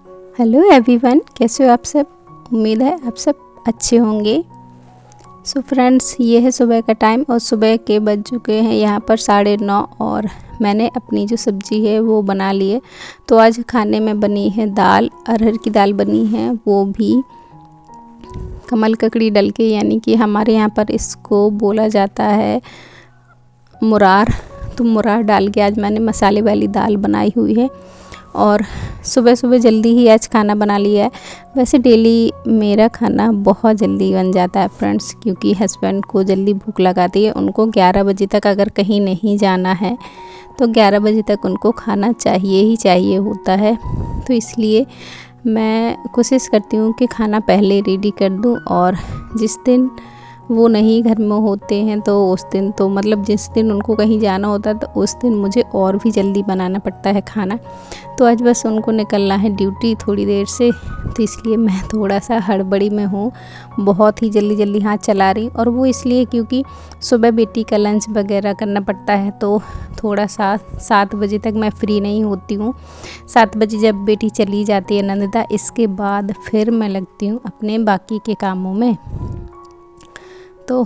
Hello everyone, कैसे हो आप सब। उम्मीद है आप सब अच्छे होंगे। सो फ्रेंड्स, ये है सुबह का टाइम और सुबह के बज चुके हैं यहाँ पर 9:30 और मैंने अपनी जो सब्ज़ी है वो बना ली है। तो आज खाने में बनी है दाल, अरहर की दाल बनी है, वो भी कमल ककड़ी डल के, यानी कि हमारे यहाँ पर इसको बोला जाता है मुरार। तो मुरार डाल के आज मैंने मसाले वाली दाल बनाई हुई है और सुबह सुबह जल्दी ही आज खाना बना लिया है। वैसे डेली मेरा खाना बहुत जल्दी बन जाता है फ्रेंड्स, क्योंकि हस्बैंड को जल्दी भूख लगाती है। उनको 11 बजे तक अगर कहीं नहीं जाना है तो 11 बजे तक उनको खाना चाहिए ही चाहिए होता है। तो इसलिए मैं कोशिश करती हूँ कि खाना पहले रेडी कर दूँ, और जिस दिन वो नहीं घर में होते हैं तो उस दिन, तो मतलब जिस दिन उनको कहीं जाना होता है तो उस दिन मुझे और भी जल्दी बनाना पड़ता है खाना। तो आज बस उनको निकलना है ड्यूटी थोड़ी देर से, तो इसलिए मैं थोड़ा सा हड़बड़ी में हूँ, बहुत ही जल्दी जल्दी हाथ चला रही। और वो इसलिए क्योंकि सुबह बेटी का लंच वगैरह करना पड़ता है, तो थोड़ा सा 7 बजे तक मैं फ्री नहीं होती हूँ। 7 बजे जब बेटी चली जाती है नंदिता, इसके बाद फिर मैं लगती हूँ अपने बाकी के कामों में। तो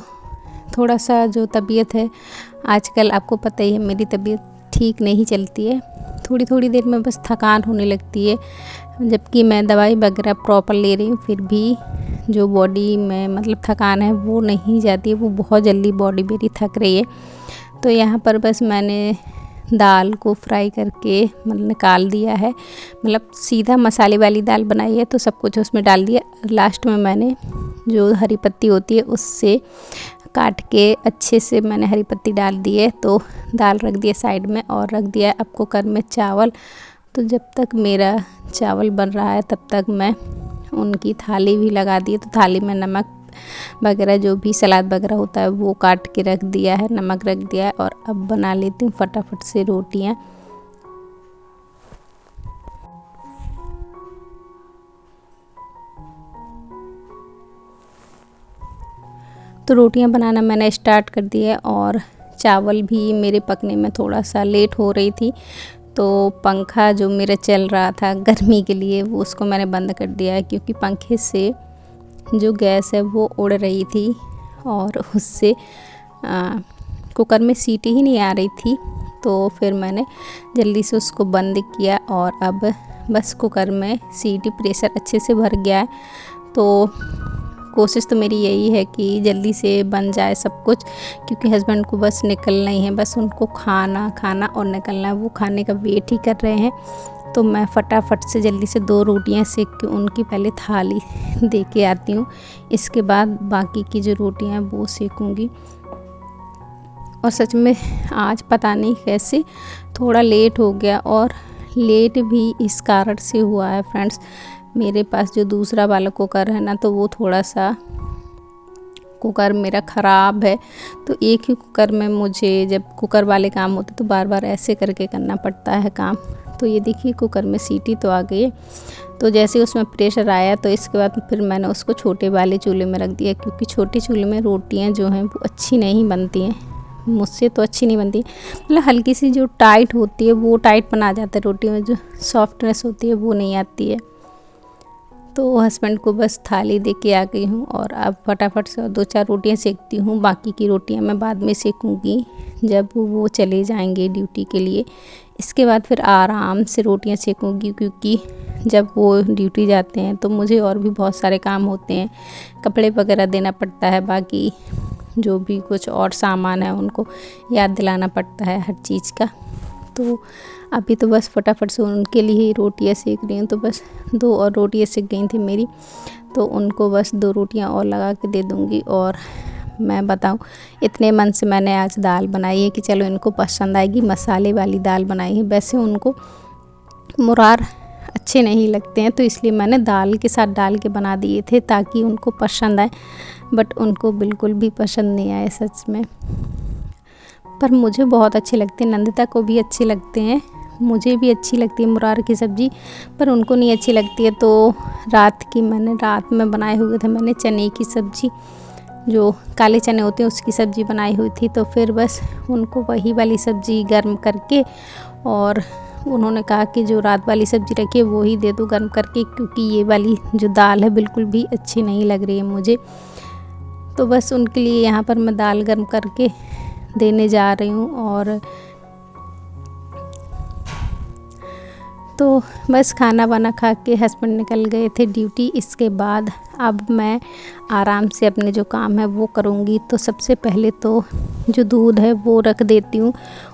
थोड़ा सा जो तबीयत है आजकल, आपको पता ही है मेरी तबीयत ठीक नहीं चलती है। थोड़ी थोड़ी देर में बस थकान होने लगती है, जबकि मैं दवाई वगैरह प्रॉपर ले रही हूँ, फिर भी जो बॉडी में मतलब थकान है वो नहीं जाती है, वो बहुत जल्दी बॉडी मेरी थक रही है। तो यहाँ पर बस मैंने दाल को फ्राई करके मतलब निकाल दिया है, मतलब सीधा मसाले वाली दाल बनाई है तो सब कुछ उसमें डाल दिया। लास्ट में मैंने जो हरी पत्ती होती है उससे काट के अच्छे से मैंने हरी पत्ती डाल दी है। तो दाल रख दिया साइड में और रख दिया अब कुकर में चावल। तो जब तक मेरा चावल बन रहा है तब तक मैं उनकी थाली भी लगा दी है। तो थाली में नमक वगैरह जो भी सलाद वगैरह होता है वो काट के रख दिया है, नमक रख दिया है। और अब बना लेती हूँ फटाफट से रोटियाँ। तो रोटियां बनाना मैंने स्टार्ट कर दिया है और चावल भी मेरे पकने में थोड़ा सा लेट हो रही थी। तो पंखा जो मेरा चल रहा था गर्मी के लिए, वो उसको मैंने बंद कर दिया है, क्योंकि पंखे से जो गैस है वो उड़ रही थी और उससे कुकर में सीटी ही नहीं आ रही थी। तो फिर मैंने जल्दी से उसको बंद किया और अब बस कुकर में सीटी प्रेशर अच्छे से भर गया है। तो कोशिश तो मेरी यही है कि जल्दी से बन जाए सब कुछ, क्योंकि हस्बैंड को बस निकलना ही है, बस उनको खाना और निकलना है। वो खाने का वेट ही कर रहे हैं। तो मैं फटाफट से जल्दी से 2 रोटियां सेक के उनकी पहले थाली दे के आती हूँ, इसके बाद बाकी की जो रोटियां हैं वो सेकूँगी। और सच में आज पता नहीं कैसे थोड़ा लेट हो गया, और लेट भी इस कारण से हुआ है फ्रेंड्स, मेरे पास जो दूसरा वाला कुकर है ना, तो वो थोड़ा सा कुकर मेरा ख़राब है। तो एक ही कुकर में मुझे जब कुकर वाले काम होते तो बार बार ऐसे करके करना पड़ता है काम। तो ये देखिए कुकर में सीटी तो आ गई है। तो जैसे उसमें प्रेशर आया तो इसके बाद फिर मैंने उसको छोटे वाले चूल्हे में रख दिया, क्योंकि छोटे चूल्हे में रोटियां जो हैं वो अच्छी नहीं बनती हैं, मुझसे तो अच्छी नहीं बनती। मतलब हल्की सी जो टाइट होती है वो टाइट बना जाता है, रोटी में जो सॉफ्टनेस होती है वो नहीं आती है। तो हस्बैंड को बस थाली दे के आ गई हूँ और अब फटाफट से 2-4 रोटियाँ सेकती हूँ। बाकी की रोटियाँ मैं बाद में सेकूँगी जब वो चले जाएंगे ड्यूटी के लिए। इसके बाद फिर आराम से रोटियाँ सेकूँगी, क्योंकि जब वो ड्यूटी जाते हैं तो मुझे और भी बहुत सारे काम होते हैं, कपड़े वगैरह देना पड़ता है, बाकी जो भी कुछ और सामान है उनको याद दिलाना पड़ता है हर चीज़ का। तो अभी तो बस फटाफट से उनके लिए ही रोटियाँ सेक रही हूँ। तो बस 2 और रोटियाँ सेक गई थी मेरी, तो उनको बस 2 रोटियाँ और लगा के दे दूँगी। और मैं बताऊँ, इतने मन से मैंने आज दाल बनाई है कि चलो इनको पसंद आएगी, मसाले वाली दाल बनाई है। वैसे उनको मुरार अच्छे नहीं लगते हैं, तो इसलिए मैंने दाल के साथ डाल के बना दिए थे ताकि उनको पसंद आए, बट उनको बिल्कुल भी पसंद नहीं आए सच में। पर मुझे बहुत अच्छे लगते हैं, नंदिता को भी अच्छे लगते हैं, मुझे भी अच्छी लगती है मुरार की सब्ज़ी, पर उनको नहीं अच्छी लगती है। तो रात में बनाए हुए थे मैंने चने की सब्ज़ी, जो काले चने होते हैं उसकी सब्ज़ी बनाई हुई थी। तो फिर बस उनको वही वाली सब्ज़ी गर्म करके और उन्होंने कहा कि जो रात वाली सब्ज़ी रखी है वो ही दे दो गर्म करके, क्योंकि ये वाली जो दाल है बिल्कुल भी अच्छी नहीं लग रही है मुझे। तो बस उनके लिए यहाँ पर मैं दाल गर्म करके देने जा रही हूँ। और तो बस खाना वाना खा के हस्बैंड निकल गए थे ड्यूटी। इसके बाद अब मैं आराम से अपने जो काम है वो करूँगी। तो सबसे पहले तो जो दूध है वो रख देती हूँ,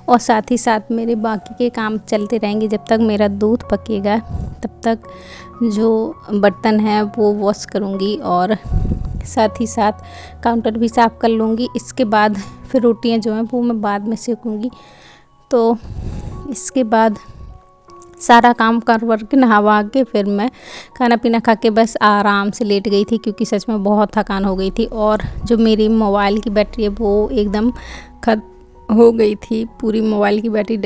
और साथ ही साथ मेरे बाकी के काम चलते रहेंगे जब तक मेरा दूध पकेगा। तब तक जो बर्तन है वो वॉश करूँगी, और साथ ही साथ काउंटर भी साफ़ कर लूँगी। इसके बाद फिर रोटियाँ जो हैं वो मैं बाद में सेकूँगी। तो इसके बाद सारा काम कर वर के नहा के फिर मैं खाना पीना खा के बस आराम से लेट गई थी, क्योंकि सच में बहुत थकान हो गई थी। और जो मेरी मोबाइल की बैटरी है वो एकदम ख़त्म हो गई थी, पूरी मोबाइल की बैटरी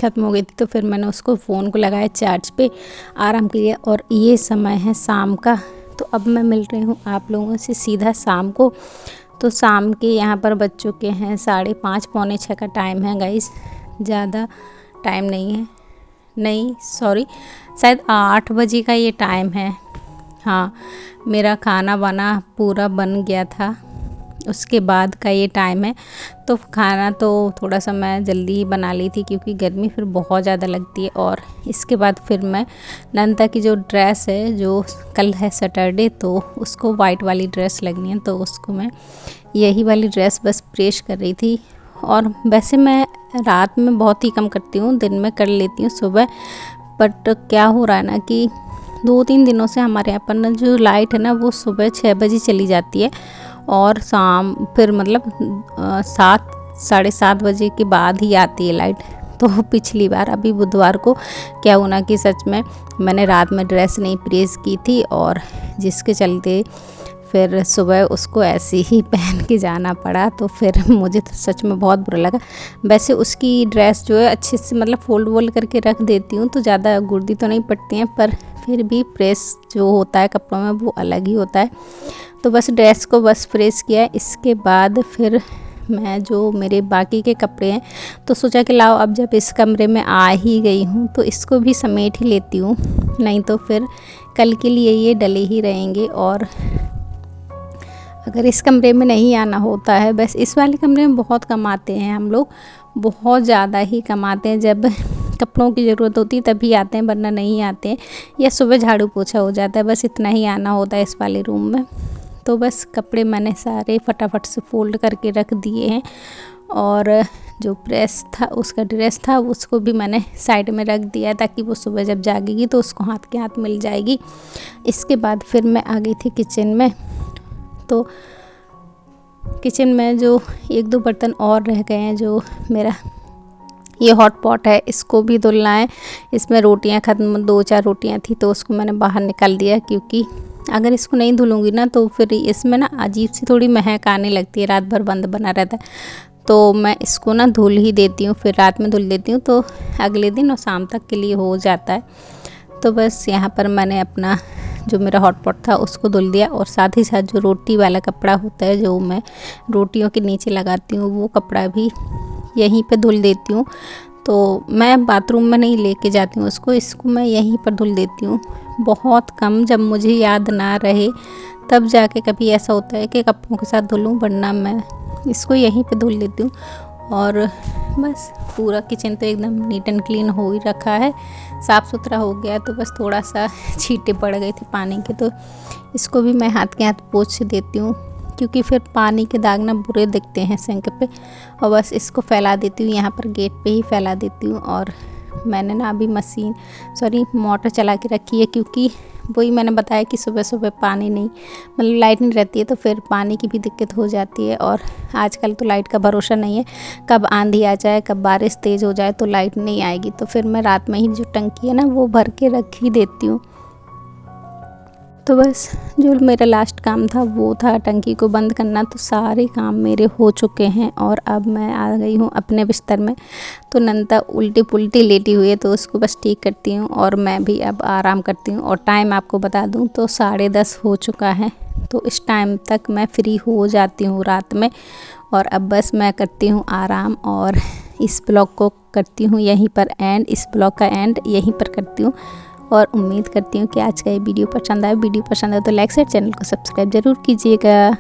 ख़त्म हो गई थी। तो फिर मैंने उसको फ़ोन को लगाया चार्ज पे, आराम किया। और ये समय है शाम का। तो अब मैं मिल रही हूँ आप लोगों से सीधा शाम को। तो शाम के यहाँ पर बज चुके हैं 5:30 पौने 6 का टाइम है गाइस, ज़्यादा टाइम नहीं है, नहीं सॉरी, शायद 8 बजे का ये टाइम है। हाँ, मेरा खाना वाना पूरा बन गया था, उसके बाद का ये टाइम है। तो खाना तो थोड़ा सा मैं जल्दी ही बना ली थी, क्योंकि गर्मी फिर बहुत ज़्यादा लगती है। और इसके बाद फिर मैं नंदा की जो ड्रेस है, जो कल है सैटरडे, तो उसको वाइट वाली ड्रेस लगनी है, तो उसको मैं यही वाली ड्रेस बस प्रेस कर रही थी। और वैसे मैं रात में बहुत ही कम करती हूँ, दिन में कर लेती हूँ सुबह। बट क्या हो रहा है ना कि 2-3 दिनों से हमारे यहाँ पर ना जो लाइट है ना वो सुबह 6 बजे चली जाती है, और शाम फिर मतलब 7 साढ़े 7 बजे के बाद ही आती है लाइट। तो पिछली बार अभी बुधवार को क्या हुआ ना कि सच में मैंने रात में ड्रेस नहीं प्रेस की थी, और जिसके चलते फिर सुबह उसको ऐसे ही पहन के जाना पड़ा। तो फिर मुझे तो सच में बहुत बुरा लगा। वैसे उसकी ड्रेस जो है अच्छे से मतलब फोल्ड करके रख देती हूँ, तो ज़्यादा गुर्दी तो नहीं पड़ती हैं, पर फिर भी प्रेस जो होता है कपड़ों में वो अलग ही होता है। तो बस ड्रेस को बस प्रेस किया। इसके बाद फिर मैं जो मेरे बाकी के कपड़े हैं तो सोचा कि लाओ अब जब इस कमरे में आ ही गई हूँ तो इसको भी समेट ही लेती हूँ, नहीं तो फिर कल के लिए ये डले ही रहेंगे। और अगर इस कमरे में नहीं आना होता है, बस इस वाले कमरे में बहुत कम आते हैं हम लोग, बहुत ज़्यादा ही कम आते हैं। जब कपड़ों की ज़रूरत होती है तभी आते हैं, वरना नहीं आते हैं, या सुबह झाड़ू पोछा हो जाता है, बस इतना ही आना होता है इस वाले रूम में। तो बस कपड़े मैंने सारे फटाफट से फोल्ड करके रख दिए हैं, और जो प्रेस था उसका ड्रेस था उसको भी मैंने साइड में रख दिया, ताकि वो सुबह जब जागेगी तो उसको हाथ के हाथ मिल जाएगी। इसके बाद फिर मैं आ गई थी किचन में। तो किचन में जो 1-2 बर्तन और रह गए हैं, जो मेरा ये हॉट पॉट है इसको भी धुलना है। इसमें रोटियां ख़त्म, 2-4 रोटियां थी तो उसको मैंने बाहर निकाल दिया, क्योंकि अगर इसको नहीं धुलूँगी ना तो फिर इसमें ना अजीब सी थोड़ी महक आने लगती है, रात भर बंद बना रहता है। तो मैं इसको ना धुल ही देती हूँ, फिर रात में धुल देती हूँ तो अगले दिन और शाम तक के लिए हो जाता है। तो बस यहाँ पर मैंने अपना जो मेरा हॉट पॉट था उसको धुल दिया, और साथ ही साथ जो रोटी वाला कपड़ा होता है जो मैं रोटियों के नीचे लगाती हूँ वो कपड़ा भी यहीं पे धुल देती हूँ। तो मैं बाथरूम में नहीं लेके जाती हूँ उसको, इसको मैं यहीं पर धुल देती हूँ। बहुत कम, जब मुझे याद ना रहे तब जाके कभी ऐसा होता है कि कपड़ों के साथ धुलूँ, वरना मैं इसको यहीं पे धुल देती हूँ। और बस पूरा किचन तो एकदम नीट एंड क्लीन हो ही रखा है, साफ़ सुथरा हो गया। तो बस थोड़ा सा छींटे पड़ गए थे पानी के, तो इसको भी मैं हाथ के हाथ पोंछ देती हूँ, क्योंकि फिर पानी के दाग ना बुरे दिखते हैं सिंक पे। और बस इसको फैला देती हूँ, यहाँ पर गेट पे ही फैला देती हूँ। और मैंने ना अभी मोटर चला के रखी है, क्योंकि वही मैंने बताया कि सुबह सुबह पानी नहीं, मतलब लाइट नहीं रहती है तो फिर पानी की भी दिक्कत हो जाती है। और आजकल तो लाइट का भरोसा नहीं है, कब आंधी आ जाए, कब बारिश तेज़ हो जाए तो लाइट नहीं आएगी। तो फिर मैं रात में ही जो टंकी है ना वो भर के रख ही देती हूँ। तो बस जो मेरा लास्ट काम था वो था टंकी को बंद करना। तो सारे काम मेरे हो चुके हैं, और अब मैं आ गई हूँ अपने बिस्तर में। तो नंदा उल्टी पुल्टी लेटी हुई है तो उसको बस ठीक करती हूँ, और मैं भी अब आराम करती हूँ। और टाइम आपको बता दूँ तो 10:30 हो चुका है। तो इस टाइम तक मैं फ्री हो जाती हूँ रात में, और अब बस मैं करती हूँ आराम। और इस ब्लॉग को करती हूँ यहीं पर एंड, इस ब्लॉग का एंड यहीं पर करती हूँ। और उम्मीद करती हूँ कि आज का ये वीडियो पसंद आए। वीडियो पसंद आए तो लाइक शेयर, चैनल को सब्सक्राइब ज़रूर कीजिएगा।